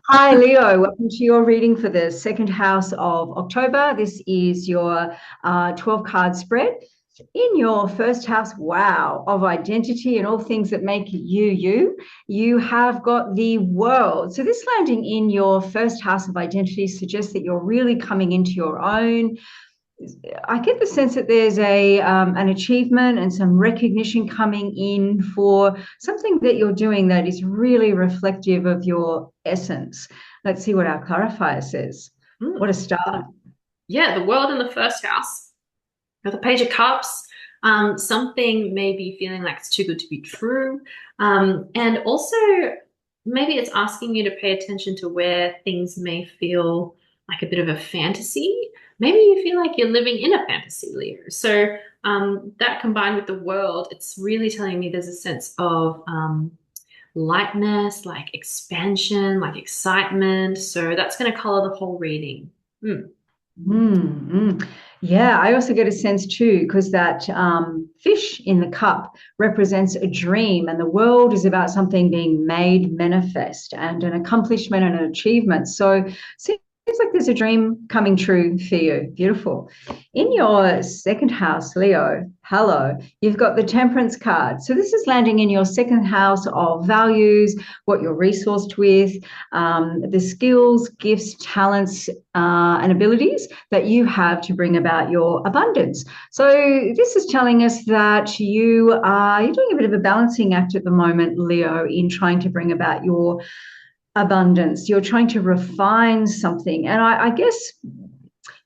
Hi, Leo. Welcome to your reading for the second house of October. This is your 12 card spread. In your first house, wow, of identity and all things that make you, you have got the world. So, this landing in your first house of identity suggests that you're really coming into your own. I get the sense that there's an achievement and some recognition coming in for something that you're doing that is really reflective of your essence. Let's see what our clarifier says. What a Hmm. start. Yeah, the world in the first house with the Page of Cups. Something may be feeling like it's too good to be true. And also, maybe it's asking you to pay attention to where things may feel like a bit of a fantasy. Maybe you feel like you're living in a fantasy, Leo. So, that combined with the world, it's really telling me there's a sense of lightness, like expansion, like excitement. So, that's going to color the whole reading. Hmm. Mm, mm. Yeah, I also get a sense too, because that fish in the cup represents a dream, and the world is about something being made manifest and an accomplishment and an achievement. So, seems like there's a dream coming true for you. Beautiful. In your second house, Leo, hello, you've got the Temperance card. So, this is landing in your second house of values, what you're resourced with, the skills, gifts, talents, and abilities that you have to bring about your abundance. So this is telling us that you're doing a bit of a balancing act at the moment, Leo, in trying to bring about your abundance. You're trying to refine something, and I guess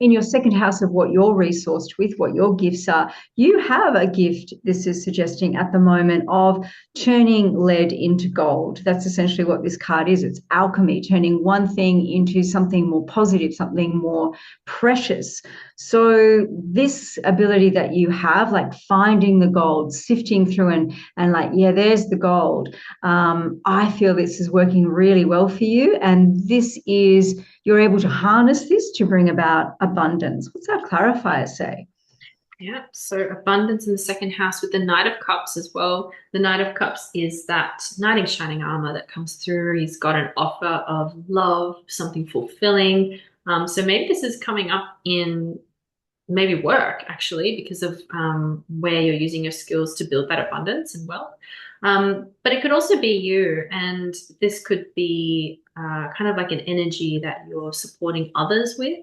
in your second house of what you're resourced with, what your gifts are, you have a gift, this is suggesting at the moment, of turning lead into gold. That's essentially what this card is. It's alchemy, turning one thing into something more positive, something more precious. So this ability that you have, like finding the gold, sifting through and like, yeah, there's the gold. I feel this is working really well for you. And this is, you're able to harness this to bring about abundance. What's our clarifier say? Yeah, so abundance in the second house with the Knight of Cups as well. The Knight of Cups is that knight in shining armor that comes through. He's got an offer of love, something fulfilling. So maybe this is coming up in maybe work actually because of where you're using your skills to build that abundance and wealth. But it could also be you, and this could be kind of like an energy that you're supporting others with.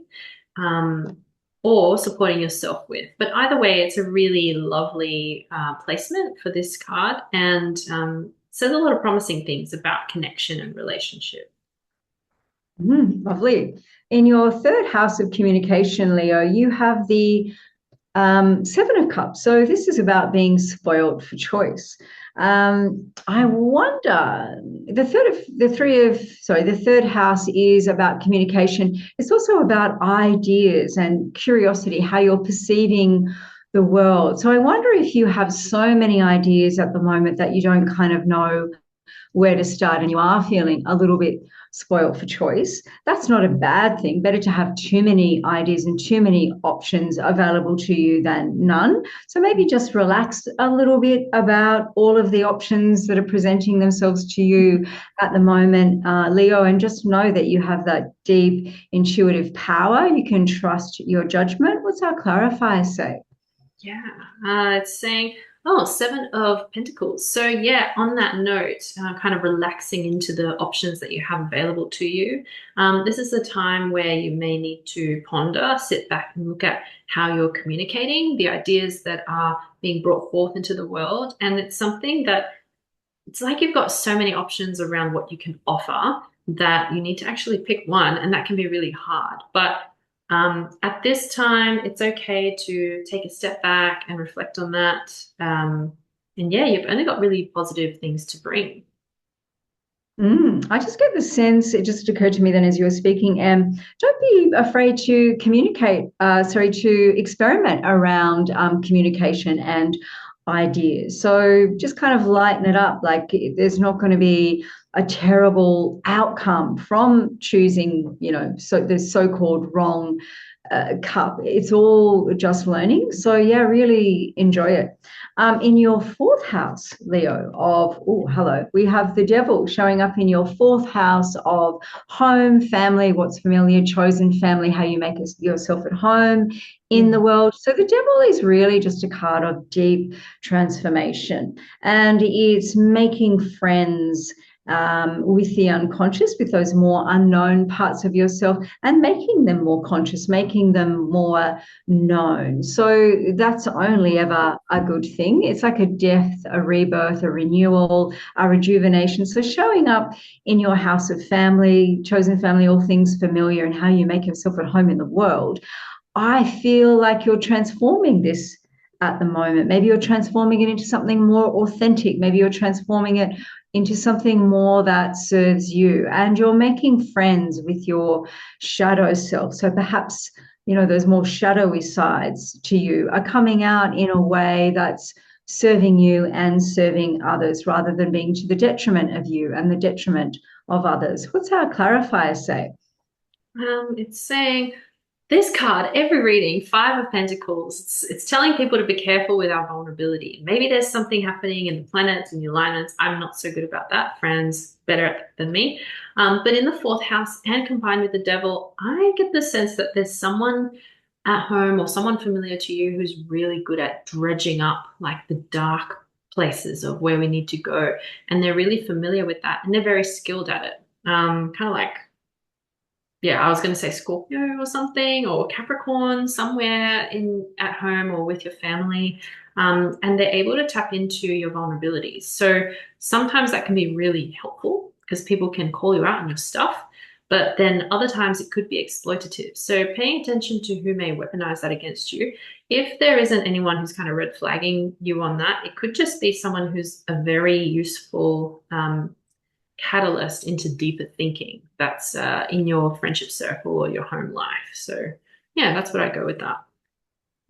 Um, or supporting yourself with. But either way, it's a really lovely placement for this card and says a lot of promising things about connection and relationship. Lovely. In your third house of communication, Leo, you have the Seven of Cups. So this is about being spoiled for choice. I wonder, the third house is about communication. It's also about ideas and curiosity, how you're perceiving the world. So I wonder if you have so many ideas at the moment that you don't kind of know where to start and you are feeling a little bit spoiled for choice. That's not a bad thing. Better to have too many ideas and too many options available to you than none. So maybe just relax a little bit about all of the options that are presenting themselves to you at the moment, Leo, and just know that you have that deep intuitive power. You can trust your judgment. What's our clarifier say? Yeah, it's saying, oh, Seven of Pentacles. So, yeah, on that note, kind of relaxing into the options that you have available to you. This is a time where you may need to ponder, sit back and look at how you're communicating, the ideas that are being brought forth into the world. And it's something that it's like you've got so many options around what you can offer that you need to actually pick one, and that can be really hard. But at this time, it's okay to take a step back and reflect on that. And yeah, you've only got really positive things to bring. I just get the sense, it just occurred to me then as you were speaking, don't be afraid to communicate, to experiment around communication and ideas. So just kind of lighten it up. Like there's not going to be a terrible outcome from choosing, so the so-called wrong cup. It's all just learning. So yeah, really enjoy it. In your fourth house, Leo, of, oh, hello, we have the devil showing up in your fourth house of home, family, what's familiar, chosen family, how you make yourself at home in the world. So the devil is really just a card of deep transformation, and it's making friends with the unconscious, with those more unknown parts of yourself, and making them more conscious, making them more known. So that's only ever a good thing. It's like a death, a rebirth, a renewal, a rejuvenation. So showing up in your house of family, chosen family, all things familiar, and how you make yourself at home in the world, I feel like you're transforming this at the moment. Maybe you're transforming it into something more authentic. Maybe you're transforming it into something more that serves you, and you're making friends with your shadow self. So perhaps, those more shadowy sides to you are coming out in a way that's serving you and serving others, rather than being to the detriment of you and the detriment of others. What's our clarifier say? It's saying this card, every reading, Five of Pentacles, it's telling people to be careful with our vulnerability. Maybe there's something happening in the planets and the alignments. I'm not so good about that. Fran's better than me. But in the fourth house and combined with the devil, I get the sense that there's someone at home or someone familiar to you who's really good at dredging up like the dark places of where we need to go. And they're really familiar with that, and they're very skilled at it. Kind of like, yeah, I was going to say Scorpio or something, or Capricorn, somewhere in at home or with your family. And they're able to tap into your vulnerabilities. So sometimes that can be really helpful because people can call you out on your stuff, but then other times it could be exploitative. So paying attention to who may weaponize that against you. If there isn't anyone who's kind of red flagging you on that, it could just be someone who's a very useful catalyst into deeper thinking that's in your friendship circle or your home life. So yeah, that's what I go with that.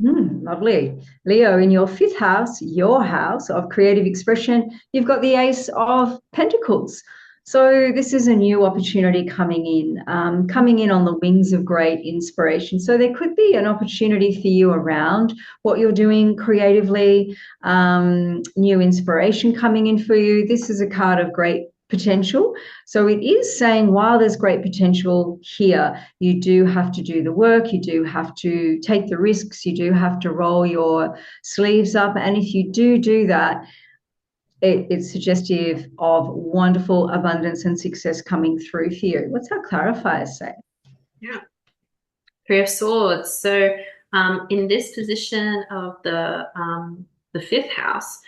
Lovely. Leo, in your fifth house, your house of creative expression, you've got the Ace of Pentacles. So this is a new opportunity coming in on the wings of great inspiration. So there could be an opportunity for you around what you're doing creatively, new inspiration coming in for you. This is a card of great potential. So it is saying, while there's great potential here, you do have to do the work, you do have to take the risks, you do have to roll your sleeves up. And if you do that, it's suggestive of wonderful abundance and success coming through for you. What's our clarifier say? Yeah. Three of Swords. So in this position of the fifth house,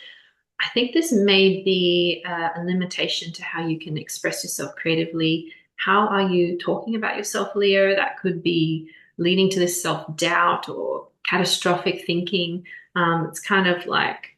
I think this may be a limitation to how you can express yourself creatively. How are you talking about yourself, Leo? That could be leading to this self-doubt or catastrophic thinking. It's kind of like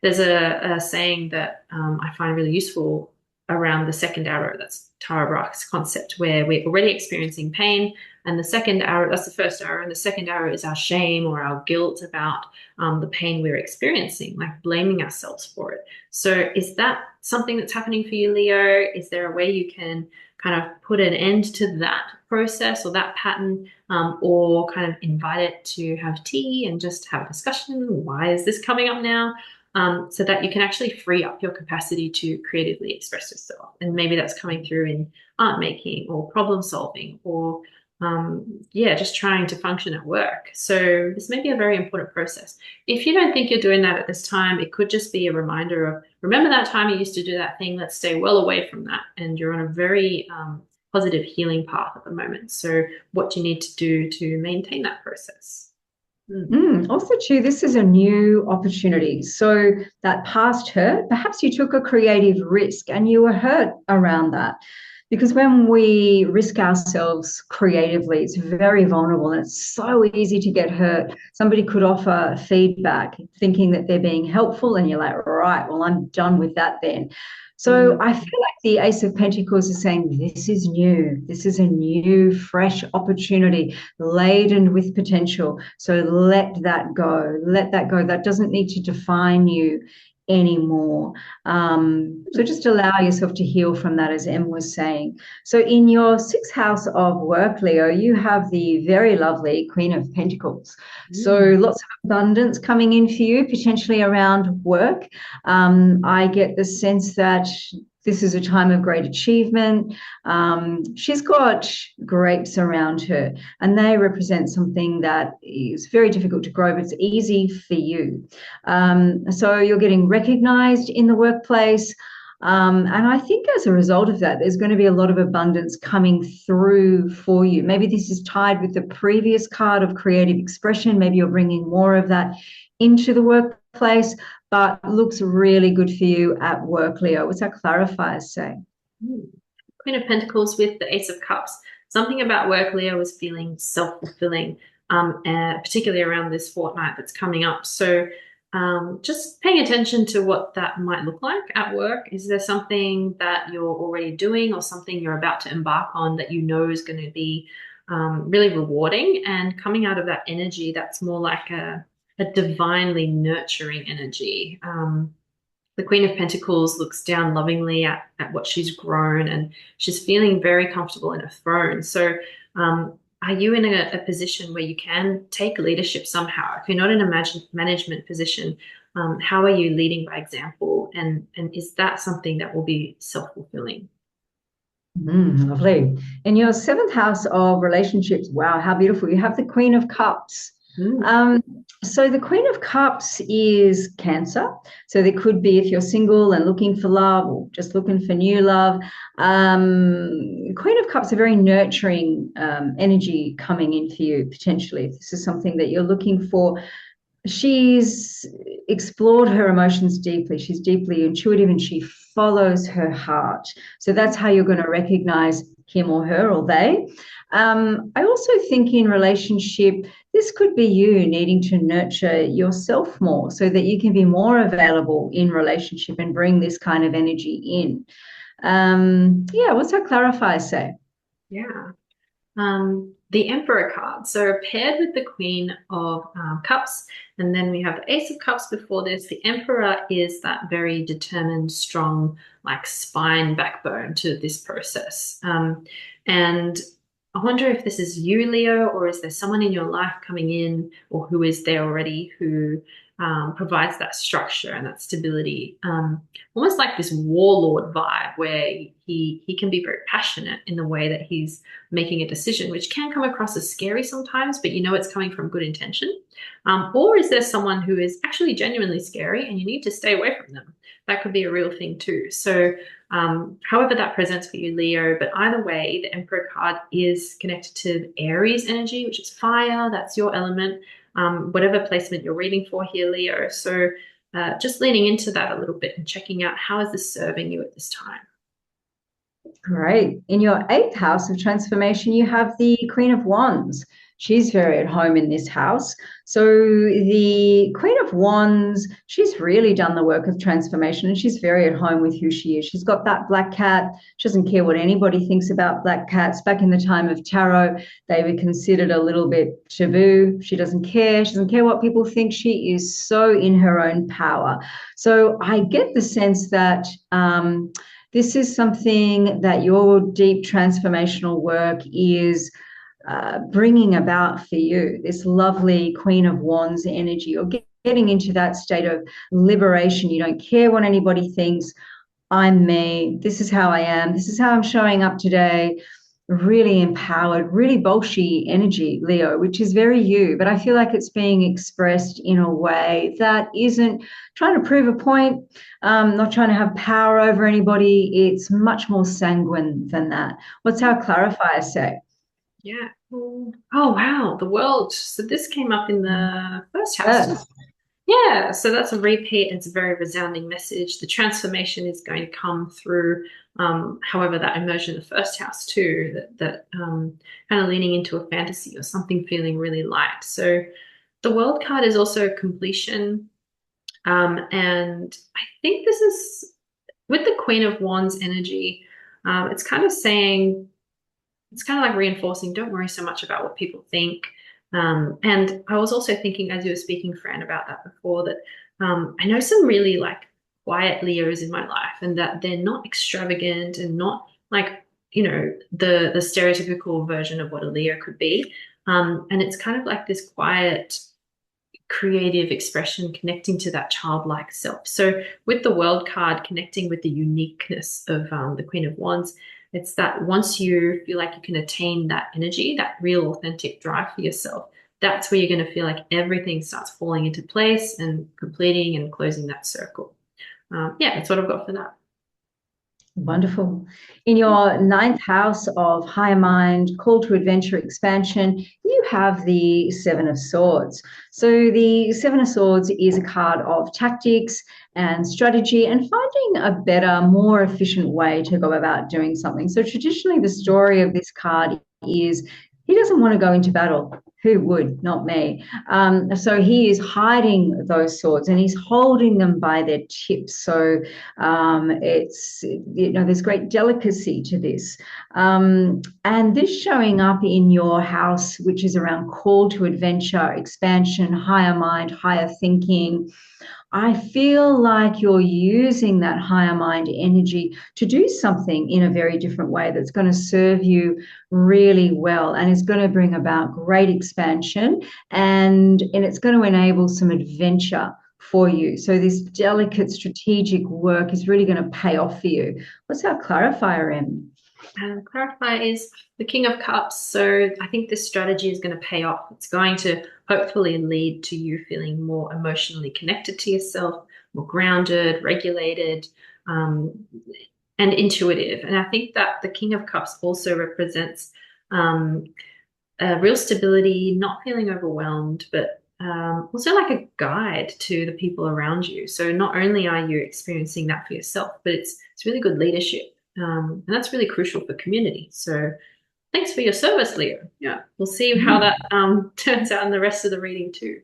there's a saying that I find really useful around the second arrow. That's Tara Brach's concept, where we're already experiencing pain. And the second arrow, that's the first arrow. And the second arrow is our shame or our guilt about the pain we're experiencing, like blaming ourselves for it. So is that something that's happening for you, Leo? Is there a way you can kind of put an end to that process or that pattern, or kind of invite it to have tea and just have a discussion? Why is this coming up now? So that you can actually free up your capacity to creatively express yourself. And maybe that's coming through in art making or problem solving or just trying to function at work. So this may be a very important process. If you don't think you're doing that at this time, it could just be a reminder of, remember that time you used to do that thing, let's stay well away from that. And you're on a very positive healing path at the moment. So what do you need to do to maintain that process? Also, too, this is a new opportunity. So that past hurt, perhaps you took a creative risk and you were hurt around that. Because when we risk ourselves creatively, it's very vulnerable and it's so easy to get hurt. Somebody could offer feedback thinking that they're being helpful and you're like, right, well, I'm done with that then. So I feel like the Ace of Pentacles is saying this is new. This is a new, fresh opportunity laden with potential. So let that go. Let that go. That doesn't need to define you anymore. So just allow yourself to heal from that, as Em was saying. So in your sixth house of work, Leo, you have the very lovely Queen of Pentacles. So lots of abundance coming in for you, potentially around work. I get the sense that this is a time of great achievement. She's got grapes around her, and they represent something that is very difficult to grow, but it's easy for you. So you're getting recognized in the workplace. And I think as a result of that, there's going to be a lot of abundance coming through for you. Maybe this is tied with the previous card of creative expression. Maybe you're bringing more of that into the workplace, but looks really good for you at work, Leo. What's our clarifiers say? Queen of Pentacles with the Ace of Cups. Something about work, Leo, is feeling self-fulfilling, particularly around this fortnight that's coming up. So just paying attention to what that might look like at work. Is there something that you're already doing or something you're about to embark on that you know is going to be really rewarding? And coming out of that energy, that's more like a divinely nurturing energy. The Queen of Pentacles looks down lovingly at what she's grown, and she's feeling very comfortable in her throne. So are you in a position where you can take leadership somehow? If you're not in a management position, how are you leading by example? And is that something that will be self-fulfilling? Lovely. In your seventh house of relationships, wow, how beautiful. You have the Queen of Cups. So the Queen of Cups is Cancer. So there could be, if you're single and looking for love or just looking for new love, Queen of Cups, a very nurturing energy coming in for you, potentially. If this is something that you're looking for, she's explored her emotions deeply. She's deeply intuitive and she follows her heart. So that's how you're going to recognize him or her or they. I also think in relationship, this could be you needing to nurture yourself more so that you can be more available in relationship and bring this kind of energy in. Yeah, what's our clarifier say? Yeah. The Emperor card. So paired with the Queen of Cups, and then we have the Ace of Cups before this. The Emperor is that very determined, strong, like spine backbone to this process. And I wonder if this is you, Leo, or is there someone in your life coming in, or who is there already who provides that structure and that stability, almost like this warlord vibe where he can be very passionate in the way that he's making a decision, which can come across as scary sometimes, but you know it's coming from good intention. Or is there someone who is actually genuinely scary and you need to stay away from them? That could be a real thing too. So however that presents for you, Leo, but either way, the Emperor card is connected to Aries energy, which is fire. That's your element. Whatever placement you're reading for here, Leo. So just leaning into that a little bit and checking out how is this serving you at this time. Great. In your eighth house of transformation, you have the Queen of Wands. She's very at home in this house. So the Queen of Wands, she's really done the work of transformation and she's very at home with who she is. She's got that black cat. She doesn't care what anybody thinks about black cats. Back in the time of tarot, they were considered a little bit taboo. She doesn't care. She doesn't care what people think. She is so in her own power. So I get the sense that this is something that your deep transformational work is bringing about for you, this lovely Queen of Wands energy. You're getting into that state of liberation. You don't care what anybody thinks. I'm me. This is how I am. This is how I'm showing up today. Really empowered, really bolshy energy, Leo, which is very you. But I feel like it's being expressed in a way that isn't trying to prove a point, not trying to have power over anybody. It's much more sanguine than that. What's our clarifier say? Yeah. Oh, wow. The World. So this came up in the first house. Yes. Yeah, so that's a repeat. It's a very resounding message. The transformation is going to come through, however, that emerged in the first house too, that kind of leaning into a fantasy or something feeling really light. So the World card is also completion. And I think this is, with the Queen of Wands energy, it's kind of saying, it's kind of like reinforcing, don't worry so much about what people think. And I was also thinking, as you were speaking, Fran, about that before, that I know some really like quiet Leos in my life, and that they're not extravagant and not like, you know, the stereotypical version of what a Leo could be. And it's kind of like this quiet, creative expression connecting to that childlike self. So with the World card, connecting with the uniqueness of the Queen of Wands, it's that once you feel like you can attain that energy, that real authentic drive for yourself, that's where you're going to feel like everything starts falling into place and completing and closing that circle. Yeah, that's what I've got for that. Wonderful. In your ninth house of higher mind, call to adventure, expansion, you have the Seven of Swords. So the Seven of Swords is a card of tactics and strategy and finding a better, more efficient way to go about doing something. So traditionally, the story of this card is he doesn't want to go into battle. Who would? Not me. So he is hiding those swords and he's holding them by their tips. So it's, you know, there's great delicacy to this. And this showing up in your house, which is around call to adventure, expansion, higher mind, higher thinking. I feel like you're using that higher mind energy to do something in a very different way that's going to serve you really well and is going to bring about great expansion and it's going to enable some adventure for you. So this delicate strategic work is really going to pay off for you. What's our clarifier, Em? Clarify is the King of Cups. So I think this strategy is going to pay off. It's going to hopefully lead to you feeling more emotionally connected to yourself, more grounded, regulated, and intuitive. And I think that the King of Cups also represents real stability, not feeling overwhelmed, but also like a guide to the people around you. So not only are you experiencing that for yourself, but it's really good leadership. And that's really crucial for community. So thanks for your service, Leo. Yeah, we'll see how that turns out in the rest of the reading too.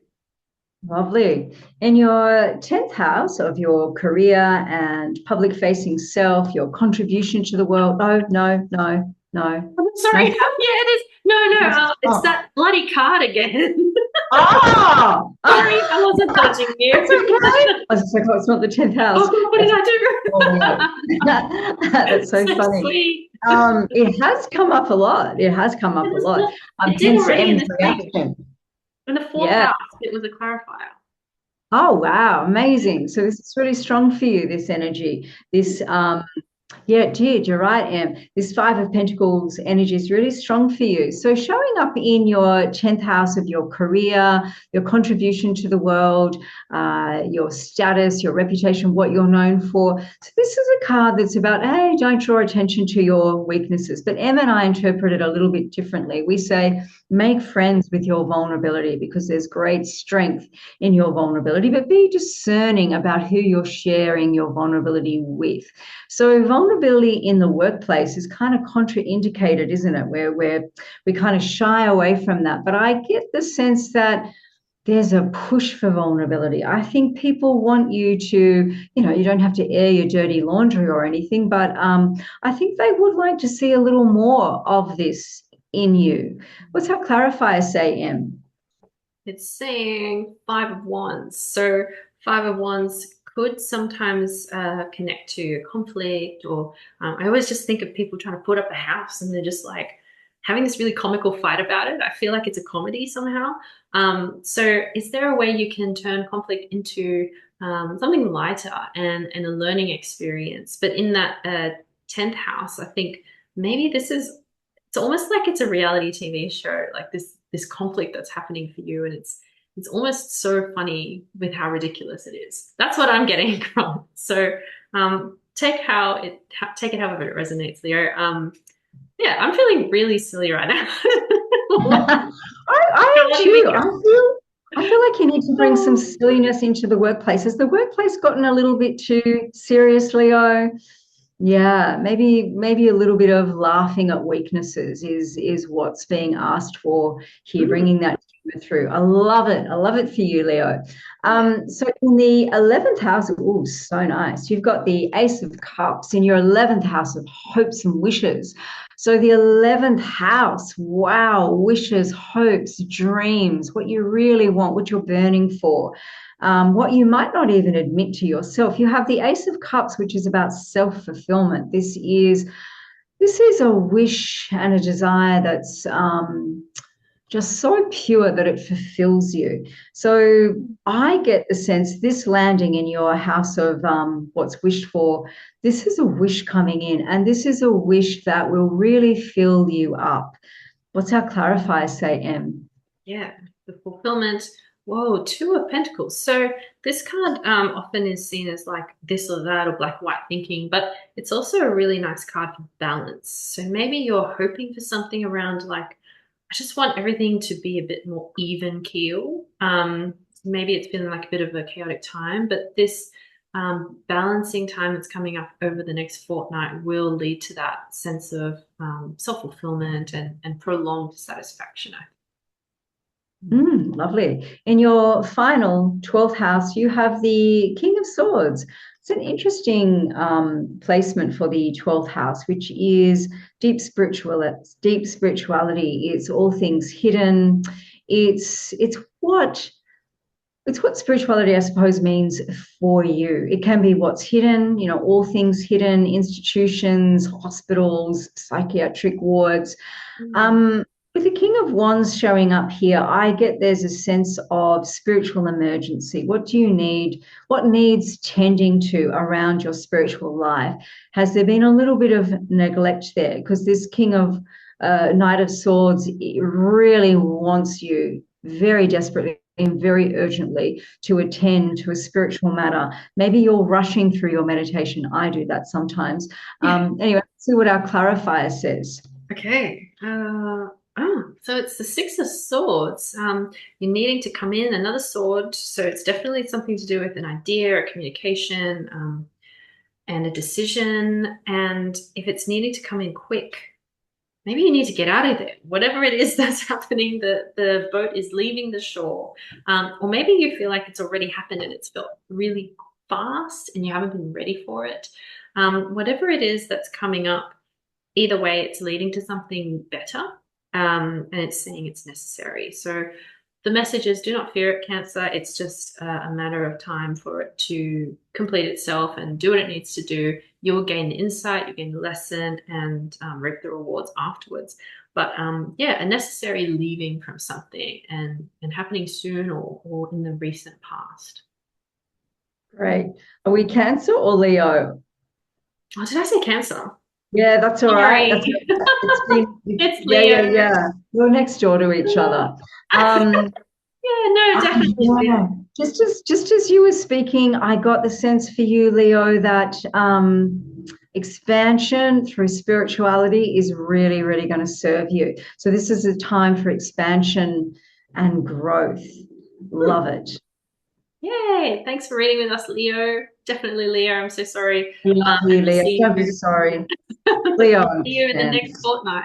Lovely. In your 10th house of your career and public facing self, your contribution to the world. Oh, no. Sorry. Yeah, it is. No. It's that bloody card again. Oh, sorry, I wasn't judging you. It's okay. I was just like, oh, it's not the 10th house. Oh, what did I do? That's so funny. Sweet. It has come up a lot. It has come up a lot. It did already in the fourth house. It was a clarifier. Oh, wow. Amazing. So this is really strong for you, this energy. This yeah, it did. You're right, Em. This Five of Pentacles energy is really strong for you. So showing up in your 10th house of your career, your contribution to the world, your status, your reputation, what you're known for. So this is a card that's about, hey, don't draw attention to your weaknesses. But Em and I interpret it a little bit differently. We say, make friends with your vulnerability because there's great strength in your vulnerability, but be discerning about who you're sharing your vulnerability with. So vulnerability in the workplace is kind of contraindicated, isn't it? Where we kind of shy away from that. But I get the sense that there's a push for vulnerability. I think people want you to, you don't have to air your dirty laundry or anything, but I think they would like to see a little more of this in you. What's our clarifier say, Em? It's saying Five of Wands. So Five of Wands could sometimes connect to conflict, or I always just think of people trying to put up a house and they're just like having this really comical fight about it. I feel like it's a comedy somehow. So is there a way you can turn conflict into something lighter and a learning experience? But in that 10th house, I think maybe it's almost like it's a reality TV show, like this conflict that's happening for you, and it's almost so funny with how ridiculous it is. That's what I'm getting from. So take it however it resonates, Leo. Yeah, I'm feeling really silly right now. I am too. I feel like you need to bring some silliness into the workplace. Has the workplace gotten a little bit too serious, Leo? Yeah, maybe a little bit of laughing at weaknesses is what's being asked for here, bringing that through. I love it. I love it for you, Leo. So in the 11th house, oh, so nice. You've got the Ace of Cups in your 11th house of hopes and wishes. So the 11th house, wow, wishes, hopes, dreams, what you really want, what you're burning for. what you might not even admit to yourself. You have the Ace of Cups, which is about self-fulfillment. This is a wish and a desire that's just so pure that it fulfills you. So I get the sense this landing in your house of what's wished for, this is a wish coming in, and this is a wish that will really fill you up. What's our clarifier say, Em? Yeah, the fulfillment. Whoa, Two of Pentacles. So this card often is seen as like this or that or black white thinking, but it's also a really nice card for balance. So maybe you're hoping for something around like, I just want everything to be a bit more even keel. Maybe it's been like a bit of a chaotic time, but this balancing time that's coming up over the next fortnight will lead to that sense of self-fulfillment and prolonged satisfaction, I think. Lovely. In your final 12th house, you have the King of Swords. It's an interesting placement for the 12th house, which is deep spirituality. It's all things hidden. It's what spirituality, I suppose, means for you. It can be what's hidden, all things hidden, institutions, hospitals, psychiatric wards. With the King of Wands showing up here, I get there's a sense of spiritual emergency. What do you need? What needs tending to around your spiritual life? Has there been a little bit of neglect there? Because this Knight of Swords really wants you very desperately and very urgently to attend to a spiritual matter. Maybe you're rushing through your meditation. I do that sometimes. Anyway, let's see what our clarifier says. Okay. So it's the Six of Swords. You're needing to come in another sword. So it's definitely something to do with an idea, a communication, and a decision. And if it's needing to come in quick, maybe you need to get out of there. Whatever it is that's happening, the boat is leaving the shore. Or maybe you feel like it's already happened and it's felt really fast and you haven't been ready for it. Whatever it is that's coming up, either way, it's leading to something better. And it's saying it's necessary. So the message is do not fear it, Cancer. It's just a matter of time for it to complete itself and do what it needs to do. You will gain the insight, you gain the lesson, and reap the rewards afterwards. But yeah, a necessary leaving from something and happening soon or in the recent past. Great. Are we Cancer or Leo? Oh, did I say Cancer? Yeah, that's all right. That's it's yeah, Leo. yeah. We're next door to each other. Yeah, no, definitely. Yeah. Just as you were speaking, I got the sense for you, Leo, that expansion through spirituality is really, really going to serve you. So this is a time for expansion and growth. Love it. Yay! Thanks for reading with us, Leo. Definitely Leo. I'm so sorry. Love you, Leo. Don't be sorry. Leo. See you in the next fortnight.